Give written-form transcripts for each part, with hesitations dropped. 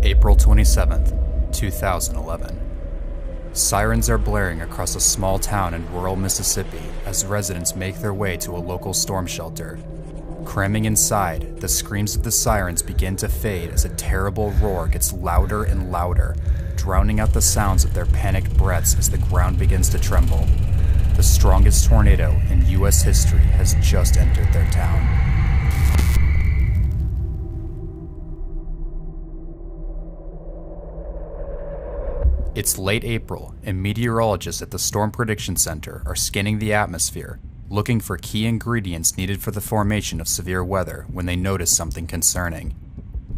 April 27th, 2011. Sirens are blaring across a small town in rural Mississippi as residents make their way to a local storm shelter. Cramming inside, the screams of the sirens begin to fade as a terrible roar gets louder and louder, drowning out the sounds of their panicked breaths as the ground begins to tremble. The strongest tornado in U.S. history has just entered their town. It's late April, and meteorologists at the Storm Prediction Center are scanning the atmosphere, looking for key ingredients needed for the formation of severe weather when they notice something concerning.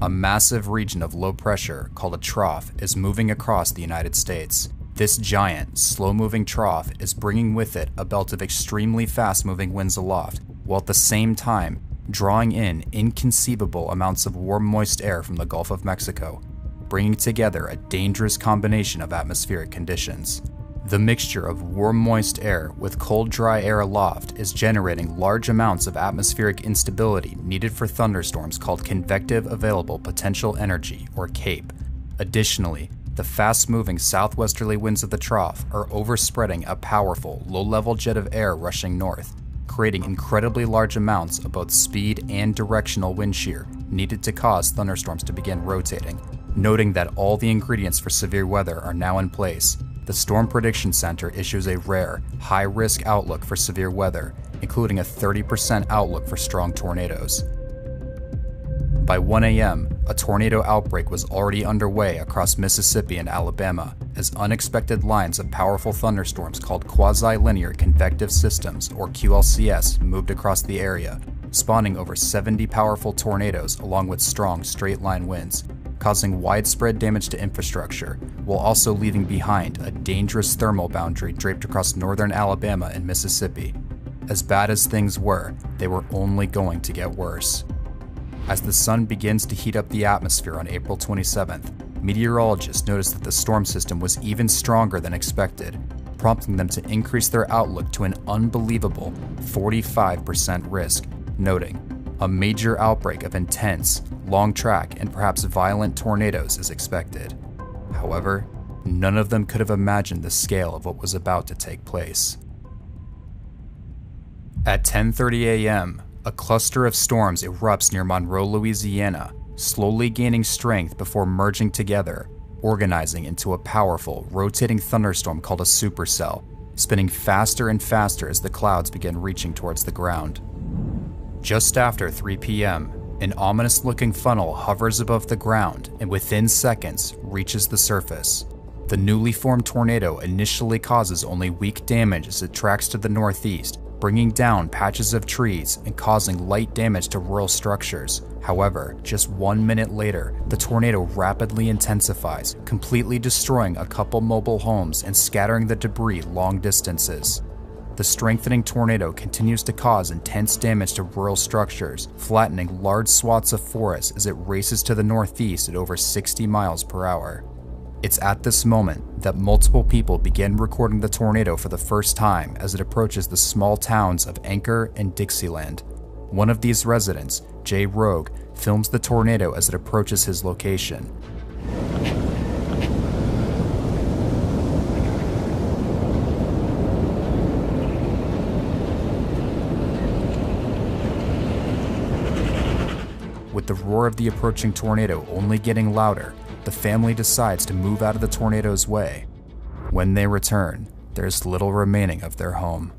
A massive region of low pressure, called a trough, is moving across the United States. This giant, slow-moving trough is bringing with it a belt of extremely fast-moving winds aloft, while at the same time drawing in inconceivable amounts of warm, moist air from the Gulf of Mexico, bringing together a dangerous combination of atmospheric conditions. The mixture of warm, moist air with cold, dry air aloft is generating large amounts of atmospheric instability needed for thunderstorms called convective available potential energy, or CAPE. Additionally, the fast-moving southwesterly winds of the trough are overspreading a powerful, low-level jet of air rushing north, creating incredibly large amounts of both speed and directional wind shear needed to cause thunderstorms to begin rotating. Noting that all the ingredients for severe weather are now in place, the Storm Prediction Center issues a rare, high-risk outlook for severe weather, including a 30% outlook for strong tornadoes. By 1 a.m., a tornado outbreak was already underway across Mississippi and Alabama as unexpected lines of powerful thunderstorms called quasi-linear convective systems, or QLCS, moved across the area, spawning over 70 powerful tornadoes along with strong straight-line winds, causing widespread damage to infrastructure, while also leaving behind a dangerous thermal boundary draped across northern Alabama and Mississippi. As bad as things were, they were only going to get worse. As the sun begins to heat up the atmosphere on April 27th, meteorologists noticed that the storm system was even stronger than expected, prompting them to increase their outlook to an unbelievable 45% risk, noting, "A major outbreak of intense, long track, and perhaps violent tornadoes is expected." However, none of them could have imagined the scale of what was about to take place. At 10:30 a.m., a cluster of storms erupts near Monroe, Louisiana, slowly gaining strength before merging together, organizing into a powerful, rotating thunderstorm called a supercell, spinning faster and faster as the clouds begin reaching towards the ground. Just after 3 p.m., an ominous-looking funnel hovers above the ground and within seconds reaches the surface. The newly formed tornado initially causes only weak damage as it tracks to the northeast, bringing down patches of trees and causing light damage to rural structures. However, just 1 minute later, the tornado rapidly intensifies, completely destroying a couple mobile homes and scattering the debris long distances. The strengthening tornado continues to cause intense damage to rural structures, flattening large swaths of forest as it races to the northeast at over 60 miles per hour. It's at this moment that multiple people begin recording the tornado for the first time as it approaches the small towns of Anchor and Dixieland. One of these residents, Jay Rogue, films the tornado as it approaches his location. With the roar of the approaching tornado only getting louder, the family decides to move out of the tornado's way. When they return, there's little remaining of their home.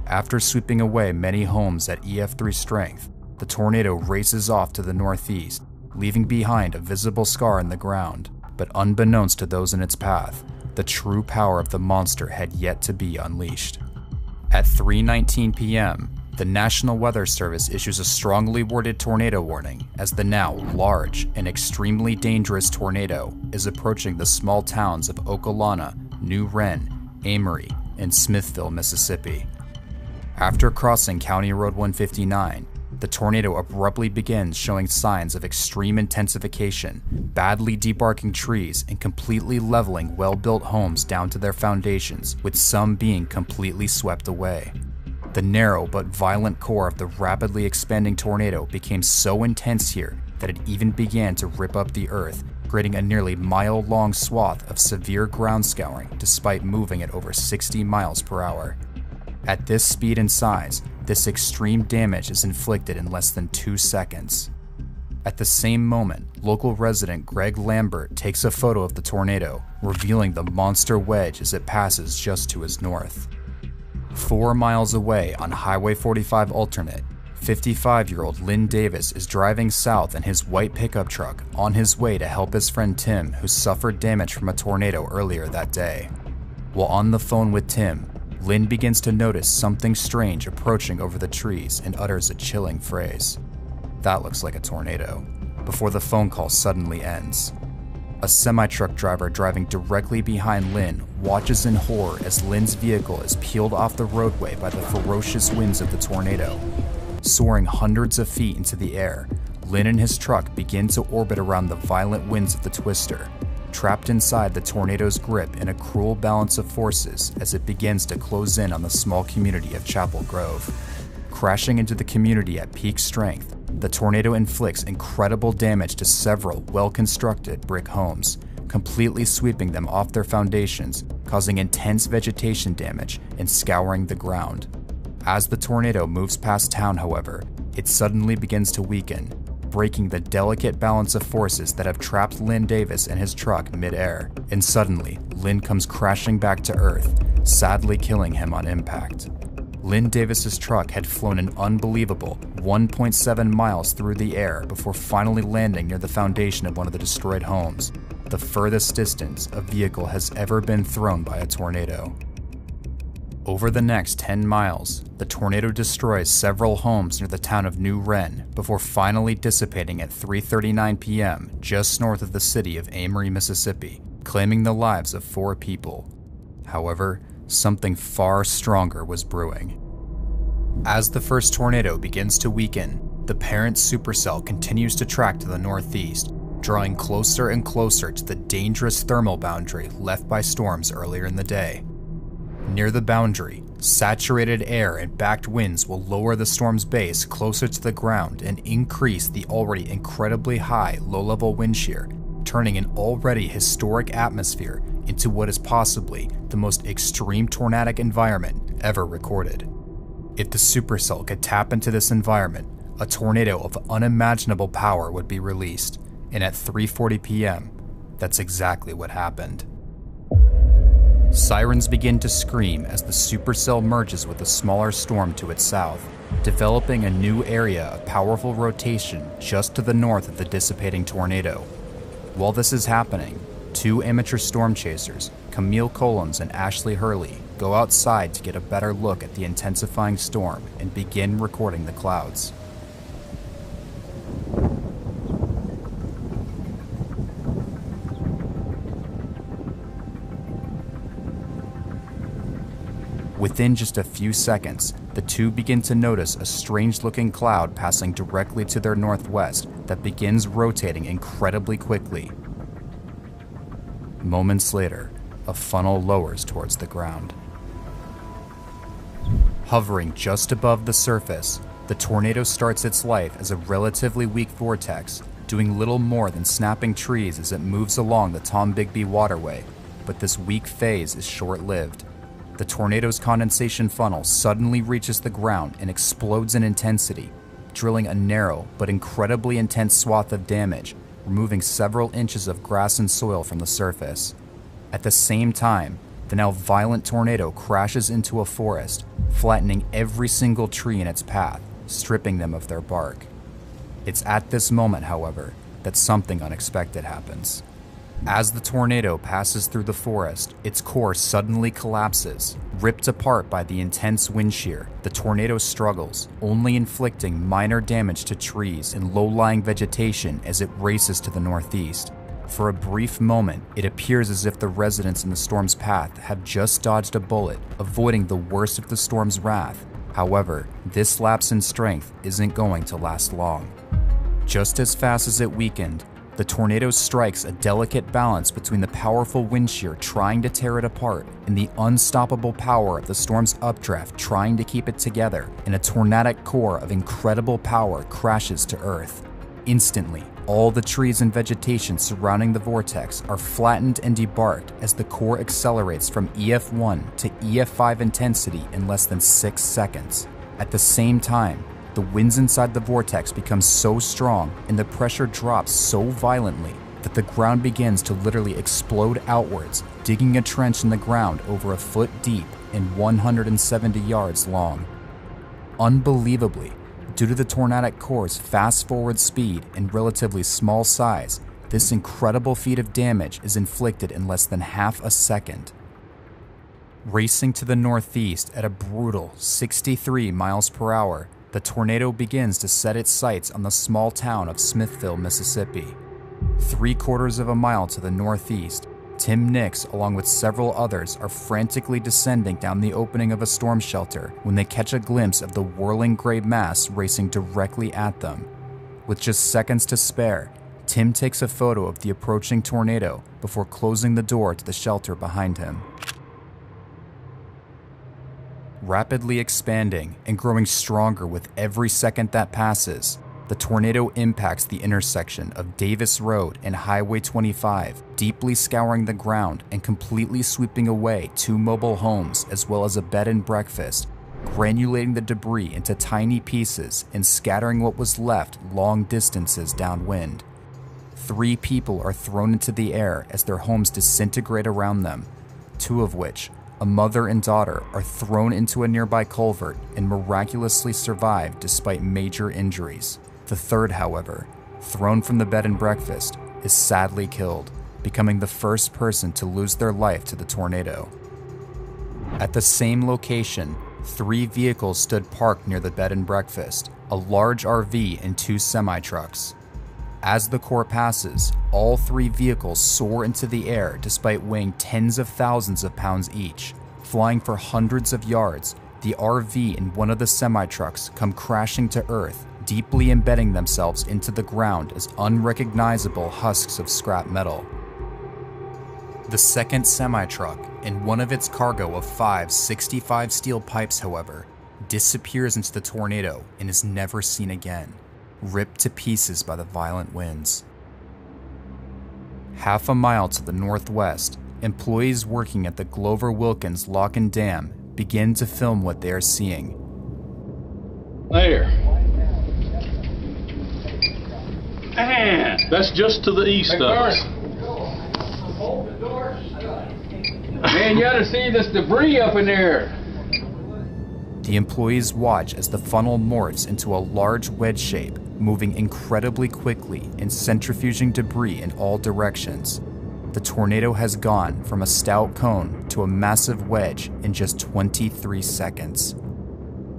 After sweeping away many homes at EF3 strength, the tornado races off to the northeast, leaving behind a visible scar in the ground. But unbeknownst to those in its path, the true power of the monster had yet to be unleashed. At 3:19 p.m., the National Weather Service issues a strongly worded tornado warning as the now large and extremely dangerous tornado is approaching the small towns of Okolana, New Wren, Amory, and Smithville, Mississippi. After crossing County Road 159, the tornado abruptly begins showing signs of extreme intensification, badly debarking trees and completely leveling well-built homes down to their foundations, with some being completely swept away. The narrow but violent core of the rapidly expanding tornado became so intense here that it even began to rip up the earth, creating a nearly mile-long swath of severe ground scouring despite moving at over 60 miles per hour. At this speed and size, this extreme damage is inflicted in less than 2 seconds. At the same moment, local resident Greg Lambert takes a photo of the tornado, revealing the monster wedge as it passes just to his north. 4 miles away on Highway 45 Alternate, 55-year-old Lynn Davis is driving south in his white pickup truck on his way to help his friend Tim, who suffered damage from a tornado earlier that day. While on the phone with Tim, Lynn begins to notice something strange approaching over the trees and utters a chilling phrase. "That looks like a tornado," before the phone call suddenly ends. A semi-truck driver driving directly behind Lynn watches in horror as Lynn's vehicle is peeled off the roadway by the ferocious winds of the tornado. Soaring hundreds of feet into the air, Lynn and his truck begin to orbit around the violent winds of the twister, trapped inside the tornado's grip in a cruel balance of forces as it begins to close in on the small community of Chapel Grove. Crashing into the community at peak strength, the tornado inflicts incredible damage to several well-constructed brick homes, completely sweeping them off their foundations, causing intense vegetation damage and scouring the ground. As the tornado moves past town, however, it suddenly begins to weaken, breaking the delicate balance of forces that have trapped Lynn Davis and his truck mid-air, and suddenly, Lynn comes crashing back to Earth, sadly killing him on impact. Lynn Davis's truck had flown an unbelievable 1.7 miles through the air before finally landing near the foundation of one of the destroyed homes, the furthest distance a vehicle has ever been thrown by a tornado. Over the next 10 miles, the tornado destroys several homes near the town of New Wren before finally dissipating at 3:39 p.m. just north of the city of Amory, Mississippi, claiming the lives of 4 people. However, something far stronger was brewing. As the first tornado begins to weaken, the parent supercell continues to track to the northeast, drawing closer and closer to the dangerous thermal boundary left by storms earlier in the day. Near the boundary, saturated air and backed winds will lower the storm's base closer to the ground and increase the already incredibly high low-level wind shear, turning an already historic atmosphere into what is possibly the most extreme tornadic environment ever recorded. If the supercell could tap into this environment, a tornado of unimaginable power would be released, and at 3:40 p.m., that's exactly what happened. Sirens begin to scream as the supercell merges with a smaller storm to its south, developing a new area of powerful rotation just to the north of the dissipating tornado. While this is happening, 2 amateur storm chasers, Camille Collins and Ashley Hurley, go outside to get a better look at the intensifying storm and begin recording the clouds. Within just a few seconds, the two begin to notice a strange-looking cloud passing directly to their northwest that begins rotating incredibly quickly. Moments later, a funnel lowers towards the ground. Hovering just above the surface, the tornado starts its life as a relatively weak vortex, doing little more than snapping trees as it moves along the Tombigbee waterway, but this weak phase is short-lived. The tornado's condensation funnel suddenly reaches the ground and explodes in intensity, drilling a narrow but incredibly intense swath of damage, removing several inches of grass and soil from the surface. At the same time, the now violent tornado crashes into a forest, flattening every single tree in its path, stripping them of their bark. It's at this moment, however, that something unexpected happens. As the tornado passes through the forest, its core suddenly collapses. Ripped apart by the intense wind shear, the tornado struggles, only inflicting minor damage to trees and low-lying vegetation as it races to the northeast. For a brief moment, it appears as if the residents in the storm's path have just dodged a bullet, avoiding the worst of the storm's wrath. However, this lapse in strength isn't going to last long. Just as fast as it weakened, the tornado strikes a delicate balance between the powerful wind shear trying to tear it apart and the unstoppable power of the storm's updraft trying to keep it together, and a tornadic core of incredible power crashes to Earth. Instantly, all the trees and vegetation surrounding the vortex are flattened and debarked as the core accelerates from EF1 to EF5 intensity in less than 6 seconds. At the same time, the winds inside the vortex become so strong and the pressure drops so violently that the ground begins to literally explode outwards, digging a trench in the ground over a foot deep and 170 yards long. Unbelievably, due to the tornadic core's fast-forward speed and relatively small size, this incredible feat of damage is inflicted in less than half a second. Racing to the northeast at a brutal 63 miles per hour, the tornado begins to set its sights on the small town of Smithville, Mississippi. 3/4 of a mile to the northeast, Tim Nix, along with several others, are frantically descending down the opening of a storm shelter when they catch a glimpse of the whirling gray mass racing directly at them. With just seconds to spare, Tim takes a photo of the approaching tornado before closing the door to the shelter behind him. Rapidly expanding and growing stronger with every second that passes, the tornado impacts the intersection of Davis Road and Highway 25, deeply scouring the ground and completely sweeping away 2 mobile homes as well as a bed and breakfast, granulating the debris into tiny pieces and scattering what was left long distances downwind. 3 people are thrown into the air as their homes disintegrate around them, 2 of which, a mother and daughter, are thrown into a nearby culvert and miraculously survive despite major injuries. The third, however, thrown from the bed and breakfast, is sadly killed, becoming the first person to lose their life to the tornado. At the same location, 3 vehicles stood parked near the bed and breakfast, a large RV and 2 semi-trucks. As the core passes, all 3 vehicles soar into the air despite weighing tens of thousands of pounds each. Flying for hundreds of yards, the RV and one of the semi-trucks come crashing to earth, deeply embedding themselves into the ground as unrecognizable husks of scrap metal. The second semi-truck and one of its cargo of 5 65 steel pipes, however, disappears into the tornado and is never seen again, ripped to pieces by the violent winds. Half a mile to the northwest, employees working at the Glover Wilkins Lock and Dam begin to film what they are seeing. There. Man, that's just to the east of us. Man, you ought to see this debris up in there. The employees watch as the funnel morphs into a large wedge shape, moving incredibly quickly and centrifuging debris in all directions. The tornado has gone from a stout cone to a massive wedge in just 23 seconds.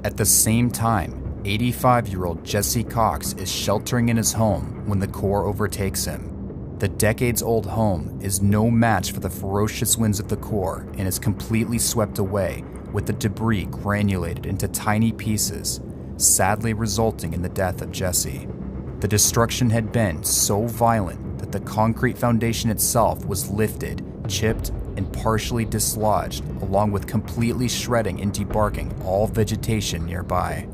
At the same time, 85-year-old Jesse Cox is sheltering in his home when the core overtakes him. The decades-old home is no match for the ferocious winds of the core and is completely swept away, with the debris granulated into tiny pieces, sadly resulting in the death of Jesse. The destruction had been so violent that the concrete foundation itself was lifted, chipped, and partially dislodged, along with completely shredding and debarking all vegetation nearby.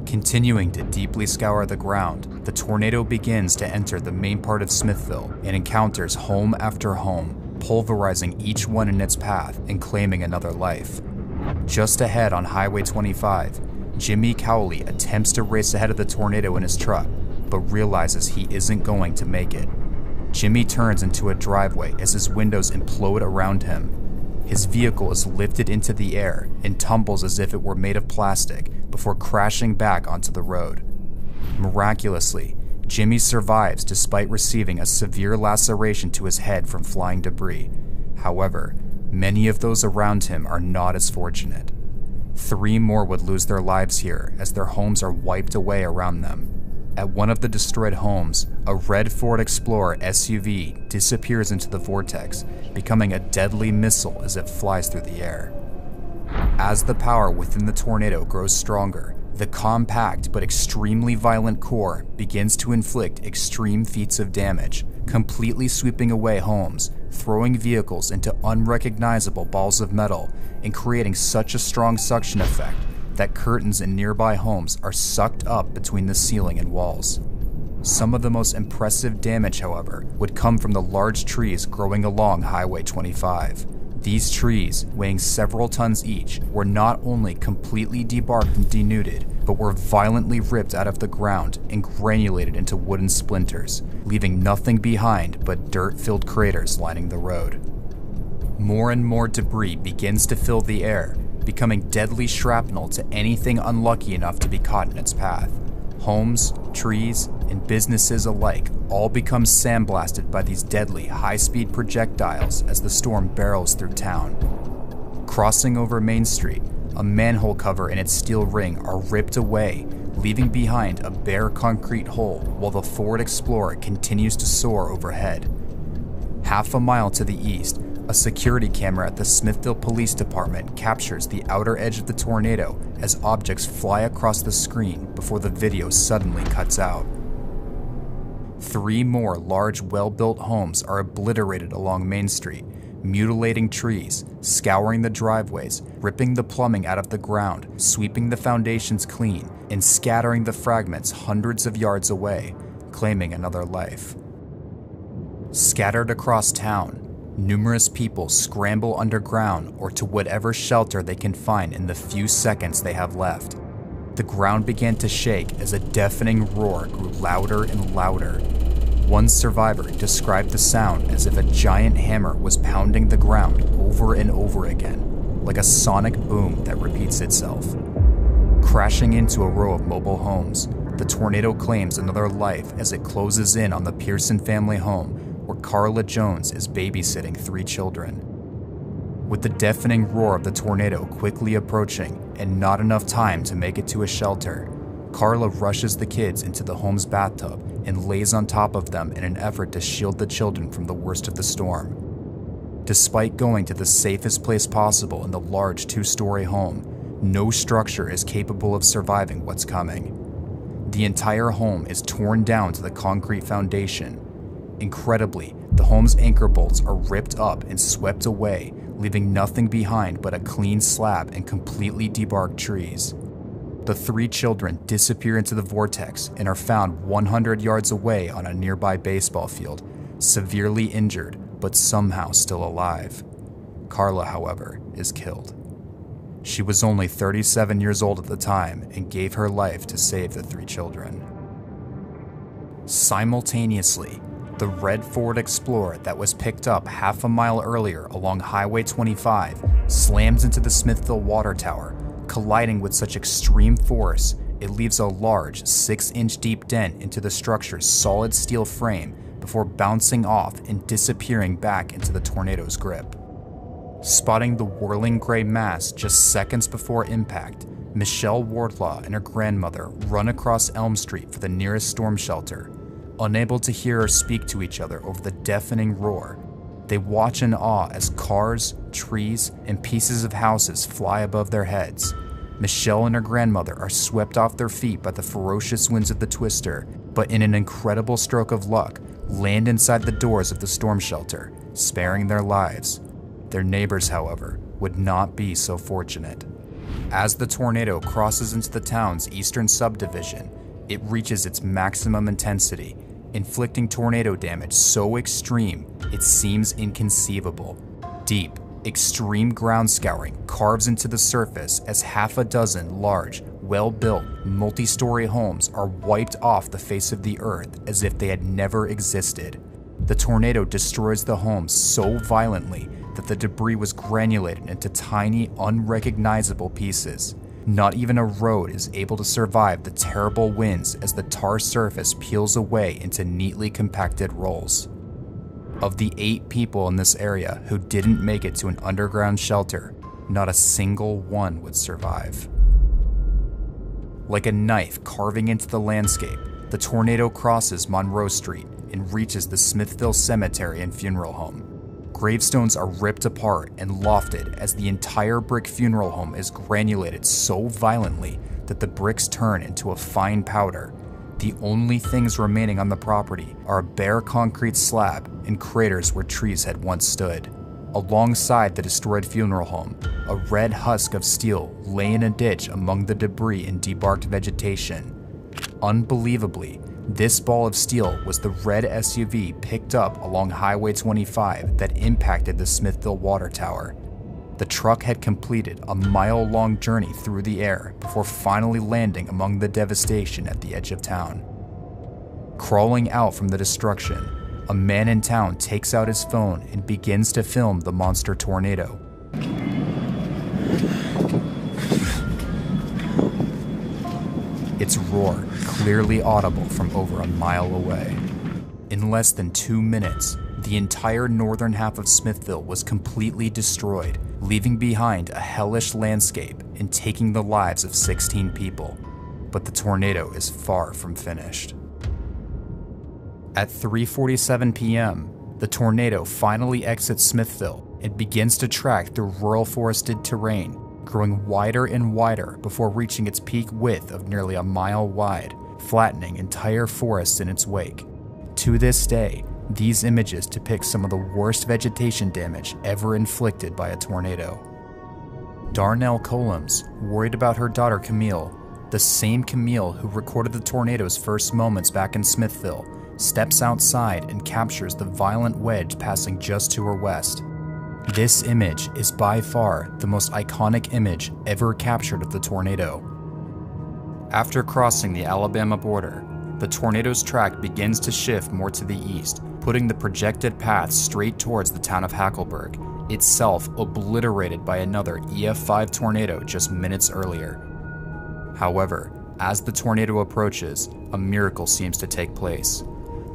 Continuing to deeply scour the ground, the tornado begins to enter the main part of Smithville and encounters home after home, pulverizing each one in its path and claiming another life. Just ahead on Highway 25, Jimmy Cowley attempts to race ahead of the tornado in his truck, but realizes he isn't going to make it. Jimmy turns into a driveway as his windows implode around him. His vehicle is lifted into the air and tumbles as if it were made of plastic before crashing back onto the road. Miraculously, Jimmy survives despite receiving a severe laceration to his head from flying debris. However, many of those around him are not as fortunate. 3 more would lose their lives here as their homes are wiped away around them. At one of the destroyed homes, a red Ford Explorer SUV disappears into the vortex, becoming a deadly missile as it flies through the air. As the power within the tornado grows stronger, the compact but extremely violent core begins to inflict extreme feats of damage, completely sweeping away homes, throwing vehicles into unrecognizable balls of metal, and creating such a strong suction effect that curtains in nearby homes are sucked up between the ceiling and walls. Some of the most impressive damage, however, would come from the large trees growing along Highway 25. These trees, weighing several tons each, were not only completely debarked and denuded, but were violently ripped out of the ground and granulated into wooden splinters, leaving nothing behind but dirt-filled craters lining the road. More and more debris begins to fill the air, becoming deadly shrapnel to anything unlucky enough to be caught in its path. Homes, trees, and businesses alike all become sandblasted by these deadly, high-speed projectiles as the storm barrels through town. Crossing over Main Street, a manhole cover and its steel ring are ripped away, leaving behind a bare concrete hole while the Ford Explorer continues to soar overhead. Half a mile to the east, a security camera at the Smithville Police Department captures the outer edge of the tornado as objects fly across the screen before the video suddenly cuts out. 3 more large, well-built homes are obliterated along Main Street, mutilating trees, scouring the driveways, ripping the plumbing out of the ground, sweeping the foundations clean, and scattering the fragments hundreds of yards away, claiming another life. Scattered across town, numerous people scramble underground or to whatever shelter they can find in the few seconds they have left. The ground began to shake as a deafening roar grew louder and louder. One survivor described the sound as if a giant hammer was pounding the ground over and over again, like a sonic boom that repeats itself. Crashing into a row of mobile homes, the tornado claims another life as it closes in on the Pearson family home, where Carla Jones is babysitting 3 children. With the deafening roar of the tornado quickly approaching and not enough time to make it to a shelter, Carla rushes the kids into the home's bathtub and lays on top of them in an effort to shield the children from the worst of the storm. Despite going to the safest place possible in the large 2-story home, no structure is capable of surviving what's coming. The entire home is torn down to the concrete foundation. Incredibly, the home's anchor bolts are ripped up and swept away, leaving nothing behind but a clean slab and completely debarked trees. The 3 children disappear into the vortex and are found 100 yards away on a nearby baseball field, severely injured but somehow still alive. Carla, however, is killed. She was only 37 years old at the time and gave her life to save the 3 children. Simultaneously, the red Ford Explorer that was picked up half a mile earlier along Highway 25 slams into the Smithville water tower, colliding with such extreme force it leaves a large 6-inch deep dent into the structure's solid steel frame before bouncing off and disappearing back into the tornado's grip. Spotting the whirling gray mass just seconds before impact, Michelle Wardlaw and her grandmother run across Elm Street for the nearest storm shelter. Unable to hear or speak to each other over the deafening roar, they watch in awe as cars, trees, and pieces of houses fly above their heads. Michelle and her grandmother are swept off their feet by the ferocious winds of the twister, but in an incredible stroke of luck, land inside the doors of the storm shelter, sparing their lives. Their neighbors, however, would not be so fortunate. As the tornado crosses into the town's eastern subdivision, it reaches its maximum intensity, inflicting tornado damage so extreme it seems inconceivable. Deep, extreme ground scouring carves into the surface as half a dozen large, well-built, multi-story homes are wiped off the face of the earth as if they had never existed. The tornado destroys the homes so violently that the debris was granulated into tiny, unrecognizable pieces. Not even a road is able to survive the terrible winds as the tar surface peels away into neatly compacted rolls. Of the 8 people in this area who didn't make it to an underground shelter, not a single one would survive. Like a knife carving into the landscape, the tornado crosses Monroe Street and reaches the Smithville Cemetery and Funeral Home. Gravestones are ripped apart and lofted as the entire brick funeral home is granulated so violently that the bricks turn into a fine powder. The only things remaining on the property are a bare concrete slab and craters where trees had once stood. Alongside the destroyed funeral home, a red husk of steel lay in a ditch among the debris and debarked vegetation. Unbelievably, This ball of steel was the red SUV picked up along Highway 25 that impacted the Smithville water tower. The truck had completed a mile-long journey through the air before finally landing among the devastation at the edge of town. Crawling out from the destruction, a man in town takes out his phone and begins to film the monster tornado. Its roar clearly audible from over a mile away. In less than 2 minutes, the entire northern half of Smithville was completely destroyed, leaving behind a hellish landscape and taking the lives of 16 people. But the tornado is far from finished. At 3:47 p.m., the tornado finally exits Smithville and begins to track through rural forested terrain, growing wider and wider before reaching its peak width of nearly a mile wide, flattening entire forests in its wake. To this day, these images depict some of the worst vegetation damage ever inflicted by a tornado. Darnell Colums, worried about her daughter Camille, the same Camille who recorded the tornado's first moments back in Smithville, steps outside and captures the violent wedge passing just to her west. This image is by far the most iconic image ever captured of the tornado. After crossing the Alabama border, the tornado's track begins to shift more to the east, putting the projected path straight towards the town of Hackleburg, itself obliterated by another EF5 tornado just minutes earlier. However, as the tornado approaches, a miracle seems to take place.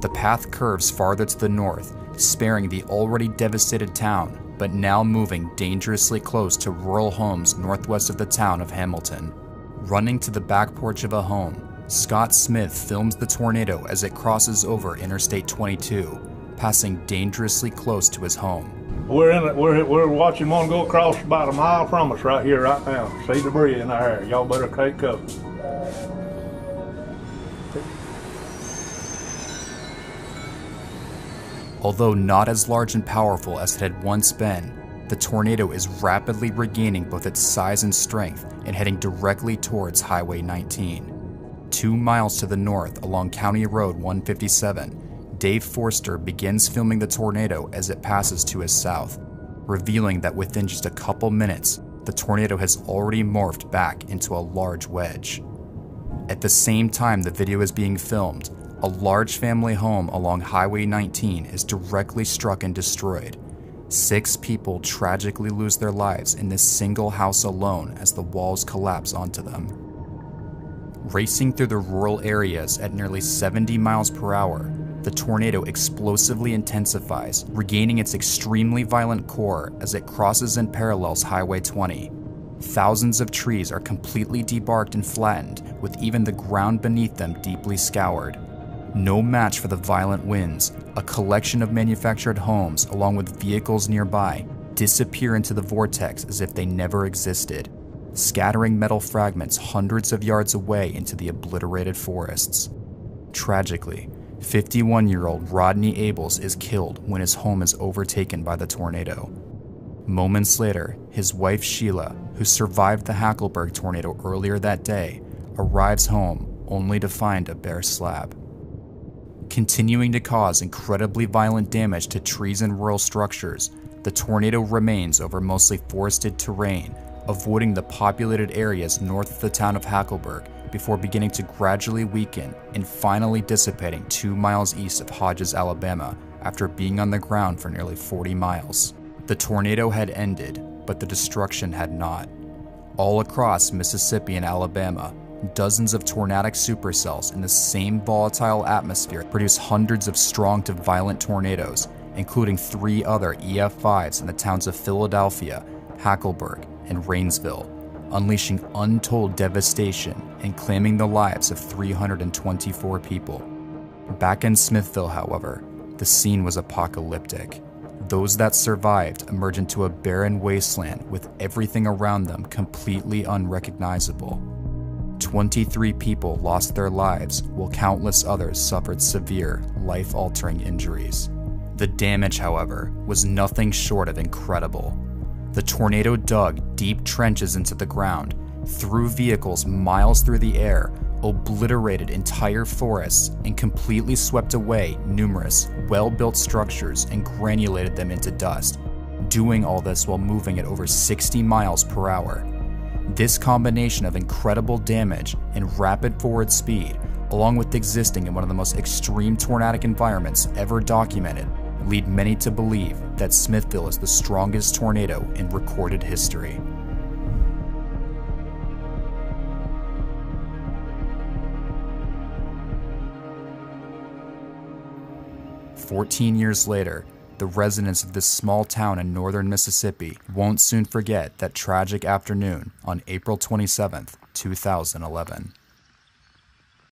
The path curves farther to the north, sparing the already devastated town, but now moving dangerously close to rural homes northwest of the town of Hamilton. Running to the back porch of a home, Scott Smith films the tornado as it crosses over Interstate 22, passing dangerously close to his home. We're watching one go across about a mile from us right here, right now. See debris in there. Y'all better take cover. Although not as large and powerful as it had once been, the tornado is rapidly regaining both its size and strength and heading directly towards Highway 19. 2 miles to the north along County Road 157, Dave Forster begins filming the tornado as it passes to his south, revealing that within just a couple minutes, the tornado has already morphed back into a large wedge. At the same time the video is being filmed, a large family home along Highway 19 is directly struck and destroyed. 6 people tragically lose their lives in this single house alone as the walls collapse onto them. Racing through the rural areas at nearly 70 miles per hour, the tornado explosively intensifies, regaining its extremely violent core as it crosses and parallels Highway 20. Thousands of trees are completely debarked and flattened, with even the ground beneath them deeply scoured. No match for the violent winds, a collection of manufactured homes along with vehicles nearby disappear into the vortex as if they never existed, scattering metal fragments hundreds of yards away into the obliterated forests. Tragically, 51-year-old Rodney Abels is killed when his home is overtaken by the tornado. Moments later, his wife Sheila, who survived the Hackleburg tornado earlier that day, arrives home only to find a bare slab. Continuing to cause incredibly violent damage to trees and rural structures, the tornado remains over mostly forested terrain, avoiding the populated areas north of the town of Hackleburg before beginning to gradually weaken and finally dissipating 2 miles east of Hodges, Alabama, after being on the ground for nearly 40 miles. The tornado had ended, but the destruction had not. All across Mississippi and Alabama, dozens of tornadic supercells in the same volatile atmosphere produce hundreds of strong to violent tornadoes, including 3 other EF5s in the towns of Philadelphia, Hackleburg, and Rainsville, unleashing untold devastation and claiming the lives of 324 people. Back in Smithville, however, the scene was apocalyptic. Those that survived emerged into a barren wasteland with everything around them completely unrecognizable. 23 people lost their lives, while countless others suffered severe, life-altering injuries. The damage, however, was nothing short of incredible. The tornado dug deep trenches into the ground, threw vehicles miles through the air, obliterated entire forests and completely swept away numerous well-built structures and granulated them into dust, doing all this while moving at over 60 miles per hour. This combination of incredible damage and rapid forward speed, along with existing in one of the most extreme tornadic environments ever documented, lead many to believe that Smithville is the strongest tornado in recorded history. "14 years later, the residents of this small town in northern Mississippi won't soon forget that tragic afternoon on April 27, 2011.